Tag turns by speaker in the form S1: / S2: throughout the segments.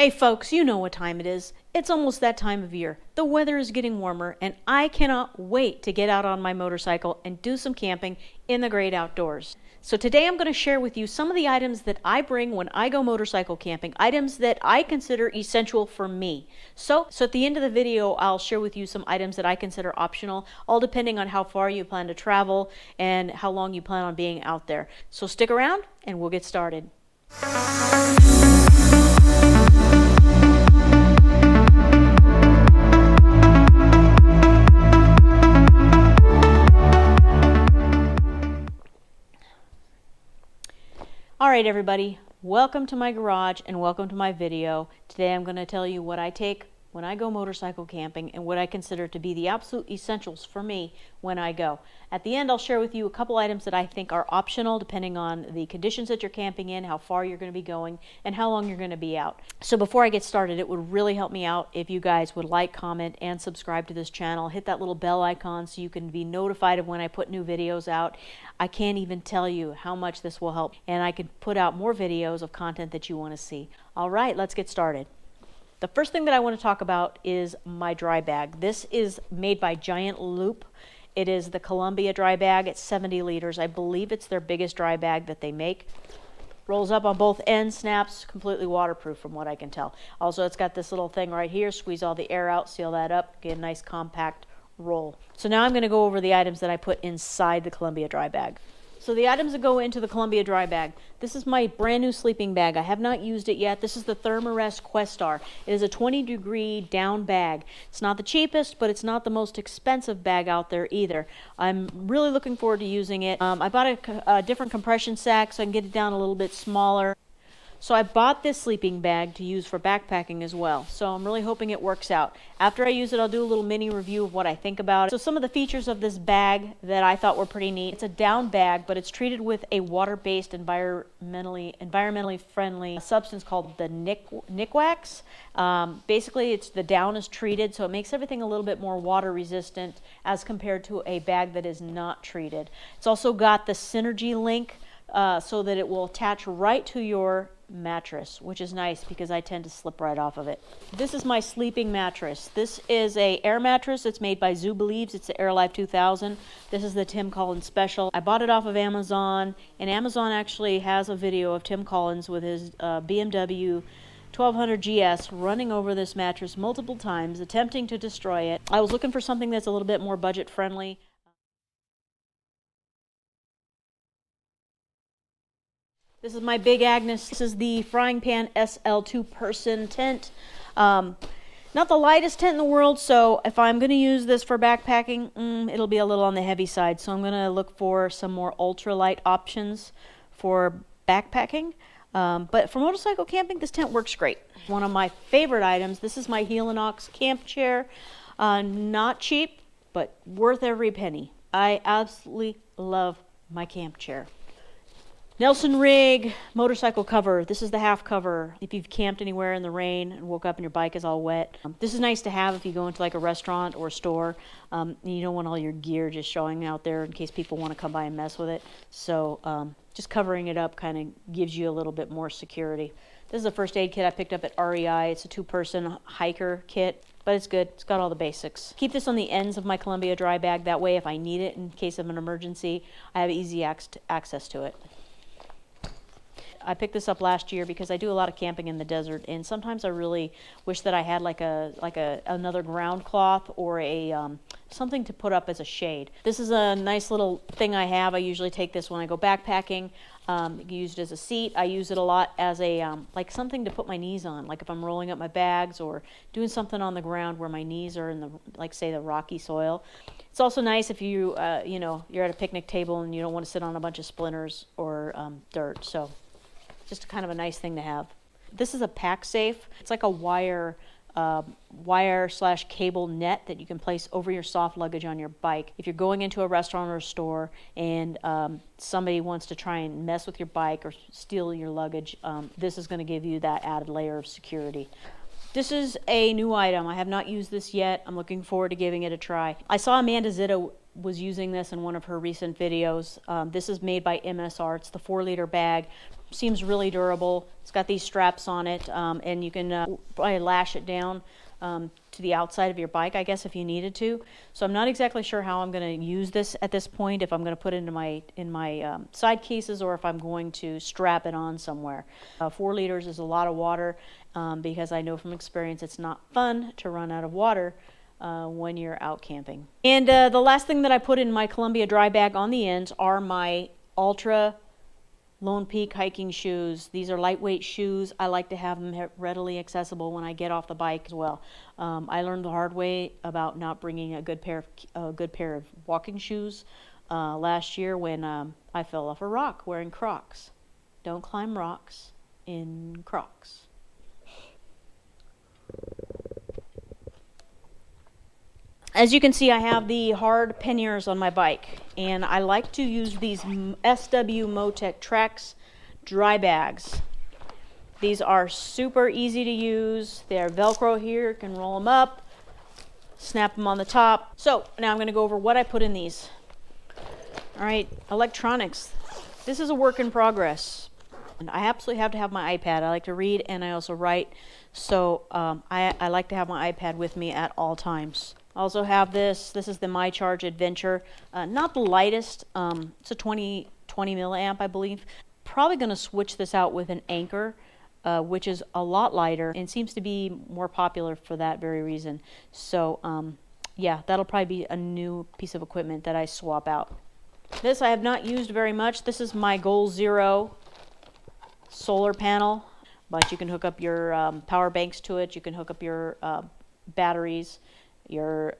S1: Hey folks, you know what time it is. It's almost that time of year. The weather is getting warmer and I cannot wait to get out on my motorcycle and do some camping in the great outdoors. So today I'm going to share with you some of the items that I bring when I go motorcycle camping, items that I consider essential for me. So at the end of the video, I'll share with you some items that I consider optional, all depending on how far you plan to travel and how long you plan on being out there. So stick around and we'll get started. Alright everybody, welcome to my garage and welcome to my video. Today I'm going to tell you what I take when I go motorcycle camping and what I consider to be the absolute essentials for me when I go. At the end I'll share with you a couple items that I think are optional depending on the conditions that you're camping in, how far you're going to be going, and how long you're going to be out. So before I get started, it would really help me out if you guys would like, comment, and subscribe to this channel. Hit that little bell icon so you can be notified of when I put new videos out. I can't even tell you how much this will help, and I can put out more videos of content that you want to see. Alright, let's get started. The first thing that I want to talk about is my dry bag. This is made by Giant Loop. It is the Columbia dry bag. It's 70 liters. I believe it's their biggest dry bag that they make. Rolls up on both ends, snaps, completely waterproof from what I can tell. Also, it's got this little thing right here. Squeeze all the air out, seal that up, get a nice compact roll. So now I'm going to go over the items that I put inside the Columbia dry bag. So the items that go into the Columbia dry bag. This is my brand new sleeping bag. I have not used it yet. This is the Thermarest Questar. It is a 20-degree down bag. It's not the cheapest, but it's not the most expensive bag out there either. I'm really looking forward to using it. I bought a different compression sack so I can get it down a little bit smaller. So I bought this sleeping bag to use for backpacking as well. So I'm really hoping it works out. After I use it, I'll do a little mini review of what I think about it. So some of the features of this bag that I thought were pretty neat. It's a down bag, but it's treated with a water-based, environmentally friendly substance called the Nikwax. Basically, the down is treated, so it makes everything a little bit more water resistant as compared to a bag that is not treated. It's also got the Synergy link so that it will attach right to your mattress, which is nice because I tend to slip right off of it. This is my sleeping mattress. This is a air mattress. It's made by Zoo Believes. It's the Airlife 2000. This is the Tim Collins special. I bought it off of Amazon, and Amazon actually has a video of Tim Collins with his BMW 1200 GS running over this mattress multiple times, attempting to destroy it. I was looking for something that's a little bit more budget friendly. This is my Big Agnes. This is the Frying Pan SL 2-person tent. Not the lightest tent in the world, so if I'm going to use this for backpacking, it'll be a little on the heavy side. So I'm going to look for some more ultralight options for backpacking. But for motorcycle camping, this tent works great. One of my favorite items, this is my Helinox camp chair. Not cheap, but worth every penny. I absolutely love my camp chair. Nelson Rig motorcycle cover. This is the half cover if you've camped anywhere in the rain and woke up and your bike is all wet. This is nice to have if you go into like a restaurant or a store. You don't want all your gear just showing out there in case people want to come by and mess with it. So just covering it up kind of gives you a little bit more security. This is a first aid kit I picked up at REI. It's a 2-person hiker kit, but it's good. It's got all the basics. Keep this on the ends of my Columbia dry bag. That way if I need it in case of an emergency, I have easy access to it. I picked this up last year because I do a lot of camping in the desert, and sometimes I really wish that I had another ground cloth or a something to put up as a shade. This is a nice little thing I have. I usually take this when I go backpacking. Use it as a seat. I use it a lot as a like something to put my knees on, like if I'm rolling up my bags or doing something on the ground where my knees are in the, like say, the rocky soil. It's also nice if you you know, you're at a picnic table and you don't want to sit on a bunch of splinters or dirt. So just kind of a nice thing to have. This is a pack safe. It's like a wire / cable net that you can place over your soft luggage on your bike. If you're going into a restaurant or a store and somebody wants to try and mess with your bike or steal your luggage, this is going to give you that added layer of security. This is a new item. I have not used this yet. I'm looking forward to giving it a try. I saw Amanda Zitto was using this in one of her recent videos. This is made by MSR. It's the 4-liter bag. seems really durable. It's got these straps on it, and you can probably lash it down to the outside of your bike, I guess, if you needed to. So I'm not exactly sure how I'm going to use this at this point, if I'm going to put it in my side cases or if I'm going to strap it on somewhere. 4 liters is a lot of water, because I know from experience it's not fun to run out of water when you're out camping. And the last thing that I put in my Columbia dry bag on the ends are my Ultra Lone Peak hiking shoes. These are lightweight shoes. I like to have them readily accessible when I get off the bike as well. I learned the hard way about not bringing a good pair of walking shoes last year when I fell off a rock wearing Crocs. Don't climb rocks in Crocs. As you can see, I have the hard panniers on my bike, and I like to use these SW Motec Trex dry bags. These are super easy to use. They're Velcro here, you can roll them up, snap them on the top. So now I'm going to go over what I put in these. All right, electronics. This is a work in progress. And I absolutely have to have my iPad. I like to read and I also write, so I like to have my iPad with me at all times. I also have this is the My Charge Adventure, not the lightest, it's a 20 milliamp, I believe. Probably going to switch this out with an Anchor, which is a lot lighter and seems to be more popular for that very reason. So yeah, that'll probably be a new piece of equipment that I swap out. This I have not used very much. This is my Goal Zero solar panel, but you can hook up your power banks to it. You can hook up your batteries, your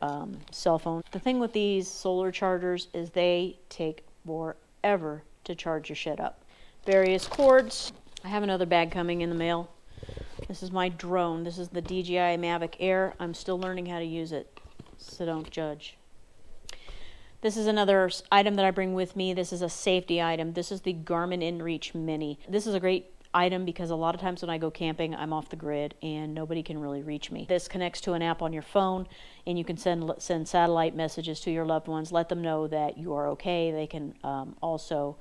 S1: cell phone. The thing with these solar chargers is they take forever to charge your shit up. Various cords. I have another bag coming in the mail. This is my drone. This is the DJI Mavic Air. I'm still learning how to use it, so don't judge. This is another item that I bring with me. This is a safety item. This is the Garmin InReach Mini. This is a great item because a lot of times when I go camping, I'm off the grid and nobody can really reach me. This connects to an app on your phone, and you can send satellite messages to your loved ones, let them know that you are okay. They can also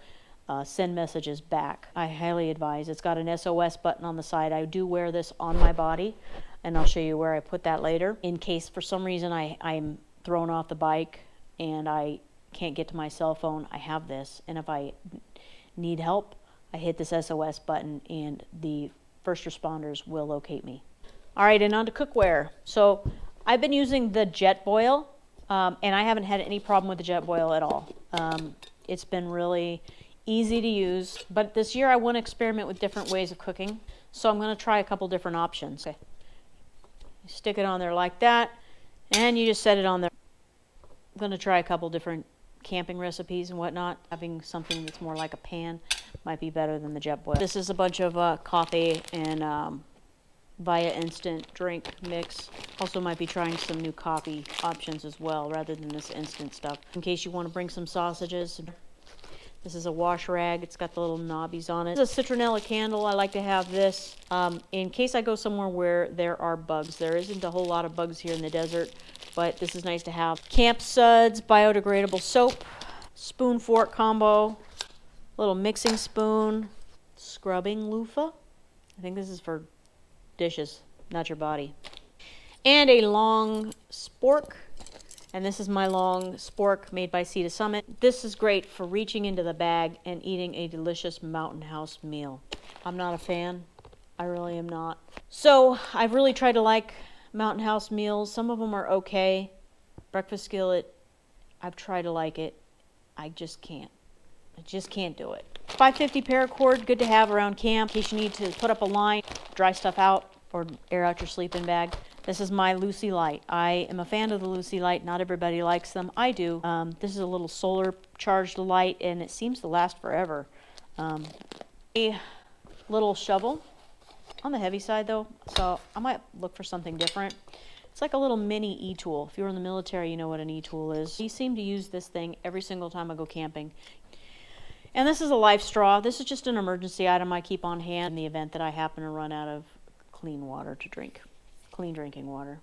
S1: send messages back. I highly advise. It's got an SOS button on the side. I do wear this on my body, and I'll show you where I put that later. In case for some reason I'm thrown off the bike and I can't get to my cell phone, I have this, and if I need help, I hit this SOS button and the first responders will locate me. All right, and on to cookware. So I've been using the Jetboil, and I haven't had any problem with the Jetboil at all. It's been really easy to use, but this year I want to experiment with different ways of cooking, so I'm going to try a couple different options. Okay. You stick it on there like that, and you just set it on there. I'm going to try a couple different camping recipes and whatnot. Having something that's more like a pan might be better than the Jetboil. This is a bunch of coffee and Via instant drink mix. Also might be trying some new coffee options as well rather than this instant stuff. In case you want to bring some sausages. This is a wash rag. It's got the little knobbies on it. This is a citronella candle. I like to have this in case I go somewhere where there are bugs. There isn't a whole lot of bugs here in the desert, but this is nice to have. Camp Suds biodegradable soap, spoon fork combo, little mixing spoon, scrubbing loofah. I think this is for dishes, not your body. And a long spork. And this is my long spork made by Sea to Summit. This is great for reaching into the bag and eating a delicious Mountain House meal. I'm not a fan. I really am not. So I've really tried to like Mountain House meals. Some of them are okay. Breakfast skillet, I've tried to like it. I just can't. I just can't do it. 550 paracord, good to have around camp in case you need to put up a line, dry stuff out, or air out your sleeping bag. This is my Lucy Light. I am a fan of the Lucy Light. Not everybody likes them. I do. This is a little solar charged light, and it seems to last forever. A little shovel on the heavy side though, so I might look for something different. It's like a little mini e-tool. If you're in the military, you know what an e-tool is. We seem to use this thing every single time I go camping. And this is a life straw. This is just an emergency item I keep on hand in the event that I happen to run out of clean water to drink. Clean drinking water.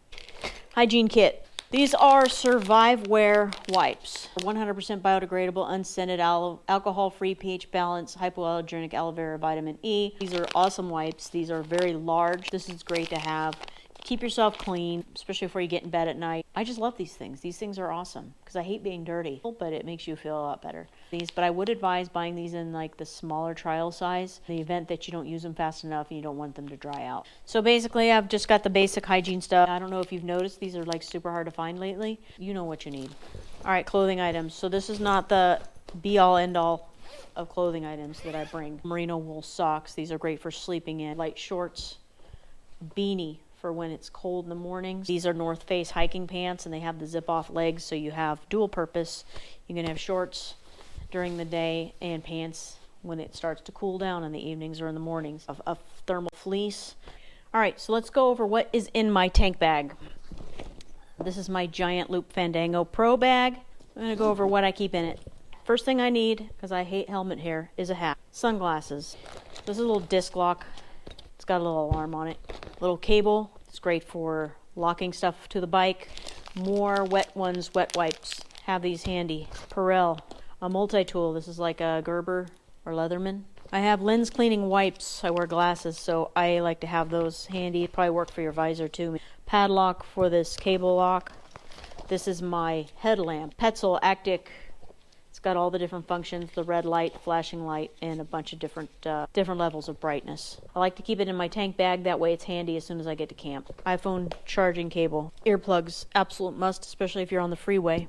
S1: Hygiene kit. These are Surviveware wipes. 100% biodegradable, unscented, alcohol-free, pH balance, hypoallergenic, aloe vera, vitamin E. These are awesome wipes. These are very large. This is great to have. Keep yourself clean, especially before you get in bed at night. I just love these things. These things are awesome because I hate being dirty, but it makes you feel a lot better. But I would advise buying these in like the smaller trial size, in the event that you don't use them fast enough and you don't want them to dry out. So basically, I've just got the basic hygiene stuff. I don't know if you've noticed, these are like super hard to find lately. You know what you need. All right, clothing items. So this is not the be-all, end-all of clothing items that I bring. Merino wool socks. These are great for sleeping in. Light shorts, beanie for when it's cold in the mornings. These are North Face hiking pants, and they have the zip-off legs, so you have dual purpose. You can have shorts during the day and pants when it starts to cool down in the evenings or in the mornings. A thermal fleece. All right, so let's go over what is in my tank bag. This is my Giant Loop Fandango Pro bag. I'm gonna go over what I keep in it. First thing I need, because I hate helmet hair, is a hat. Sunglasses. This is a little disc lock. It's got a little alarm on it. Little cable. It's great for locking stuff to the bike. More wet ones, wet wipes. Have these handy. Perel. A multi-tool. This is like a Gerber or Leatherman. I have lens cleaning wipes. I wear glasses, so I like to have those handy. It'd probably work for your visor too. Padlock for this cable lock. This is my headlamp. Petzl Actic. It's got all the different functions, the red light, flashing light, and a bunch of different levels of brightness. I like to keep it in my tank bag, that way it's handy as soon as I get to camp. iPhone charging cable. Earplugs, absolute must, especially if you're on the freeway.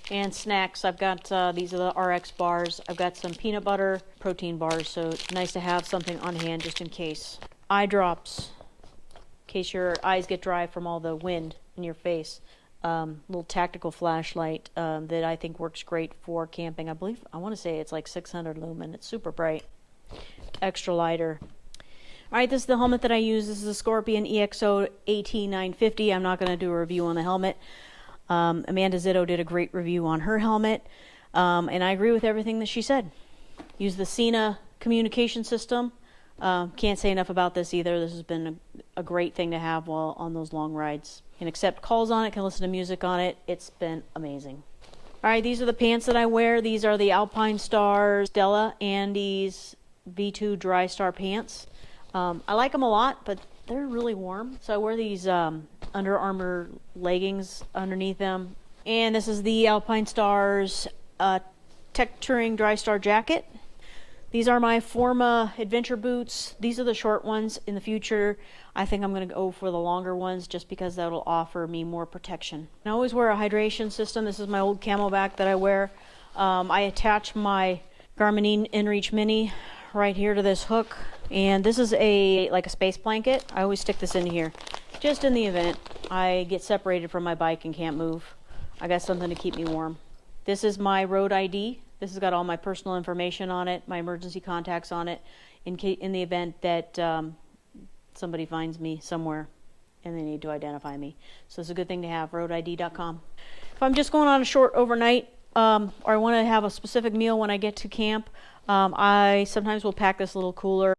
S1: And snacks, I've got, these are the RX bars. I've got some peanut butter, protein bars, so it's nice to have something on hand just in case. Eye drops, in case your eyes get dry from all the wind in your face. Little tactical flashlight that I think works great for camping. I want to say it's like 600 lumen. It's super bright. Extra lighter. All right, this is the helmet that I use. This is a Scorpion EXO AT950. I'm not going to do a review on the helmet. Amanda Zitto did a great review on her helmet, and I agree with everything that she said. Use the Sena communication system. Can't say enough about this either. This has been a great thing to have while on those long rides. Can accept calls on it, can listen to music on it. It's been amazing. All right, these are the pants that I wear. These are the Alpine Stars Stella Andes V2 Dry Star pants. I like them a lot, but they're really warm. So I wear these Under Armour leggings underneath them. And this is the Alpine Stars Tech Touring Dry Star jacket. These are my Forma adventure boots. These are the short ones. In the future, I think I'm going to go for the longer ones just because that'll offer me more protection. I always wear a hydration system. This is my old Camelback that I wear. I attach my Garmin InReach Mini right here to this hook. And this is like a space blanket. I always stick this in here just in the event I get separated from my bike and can't move. I got something to keep me warm. This is my road ID. This has got all my personal information on it, my emergency contacts on it, in the event that somebody finds me somewhere and they need to identify me. So it's a good thing to have, roadid.com. If I'm just going on a short overnight or I want to have a specific meal when I get to camp, I sometimes will pack this little cooler.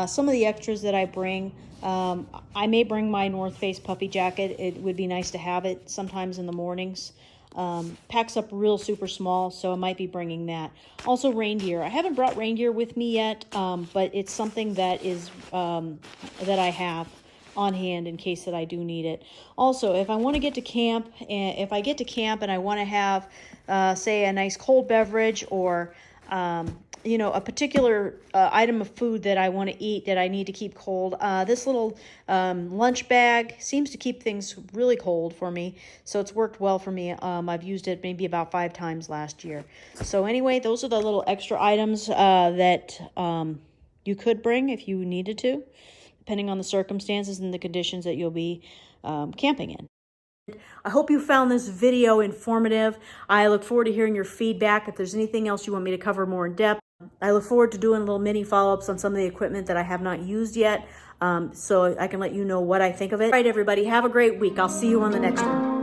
S1: Some of the extras that I bring, I may bring my North Face puffy jacket. It would be nice to have it sometimes in the mornings. Packs up real super small, so I might be bringing that. Also rain gear. I haven't brought rain gear with me yet, but it's something that is that I have on hand in case that I do need it. Also, if I want to get to camp, and if I get to camp and I want to have, say, a nice cold beverage or you know, a particular item of food that I want to eat that I need to keep cold. This little lunch bag seems to keep things really cold for me, so it's worked well for me. I've used it maybe about 5 times last year. So anyway, those are the little extra items that you could bring if you needed to, depending on the circumstances and the conditions that you'll be camping in. I hope you found this video informative. I look forward to hearing your feedback. If there's anything else you want me to cover more in depth, I look forward to doing little mini follow-ups on some of the equipment that I have not used yet, so I can let you know what I think of it. All right, everybody, have a great week. I'll see you on the next one.